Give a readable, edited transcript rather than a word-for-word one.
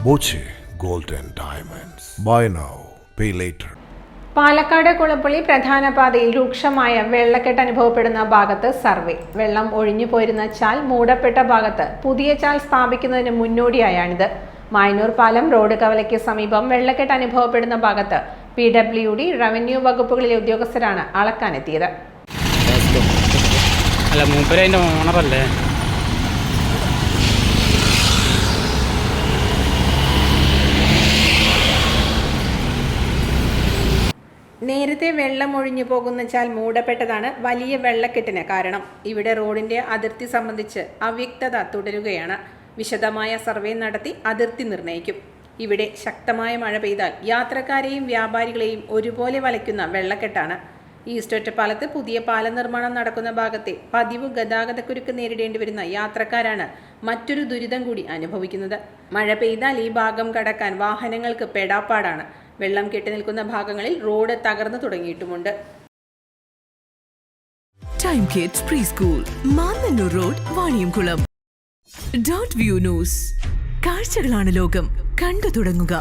Boche gold and diamonds. Buy now, pay later. Palakkad Kulappally പ്രധാന പാതയിൽ രൂക്ഷമായ വെള്ളക്കെട്ട് അനുഭവപ്പെടുന്ന ഭാഗത്ത് സർവേ. വെള്ളം ഒഴിഞ്ഞു പോയിരുന്ന ചാൽ മൂടപ്പെട്ട ഭാഗത്ത് പുതിയ ചാൽ സ്ഥാപിക്കുന്നതിന് മുന്നോടിയായാണിത്. മായന്നൂർ പാലം റോഡ് കവലയ്ക്ക് സമീപം വെള്ളക്കെട്ട് അനുഭവപ്പെടുന്ന ഭാഗത്ത് PWD, റവന്യൂ വകുപ്പുകളിലെ ഉദ്യോഗസ്ഥരാണ് അളക്കാനെത്തിയത്. നേരത്തെ വെള്ളം ഒഴിഞ്ഞു പോകുന്ന ചാൽ മൂടപ്പെട്ടതാണ് വലിയ വെള്ളക്കെട്ടിന് കാരണം. ഇവിടെ റോഡിന്റെ അതിർത്തി സംബന്ധിച്ച് അവ്യക്തത തുടരുകയാണ്. വിശദമായ സർവേ നടത്തി അതിർത്തി നിർണ്ണയിക്കും. ഇവിടെ ശക്തമായ മഴ പെയ്താൽ യാത്രക്കാരെയും വ്യാപാരികളെയും ഒരുപോലെ വലയ്ക്കുന്ന വെള്ളക്കെട്ടാണ്. ഈസ്റ്റ് ഒറ്റപ്പാലത്ത് പുതിയ പാല നിർമ്മാണം നടക്കുന്ന ഭാഗത്തെ പതിവ് ഗതാഗതക്കുരുക്ക് നേരിടേണ്ടി വരുന്ന യാത്രക്കാരാണ് മറ്റൊരു ദുരിതം കൂടി അനുഭവിക്കുന്നത്. മഴ പെയ്താൽ ഈ ഭാഗം കടക്കാൻ വാഹനങ്ങൾക്ക് പെടാപ്പാടാണ്. വെള്ളം കെട്ടിനിൽക്കുന്ന ഭാഗങ്ങളിൽ റോഡ് തകർന്നു തുടങ്ങിയിട്ടുമുണ്ട്. Time kids preschool, Mannanoor road, Vaniyamkulam. Dot view news. കാഴ്ചകളാണ് ലോകം, കണ്ടു തുടങ്ങുക.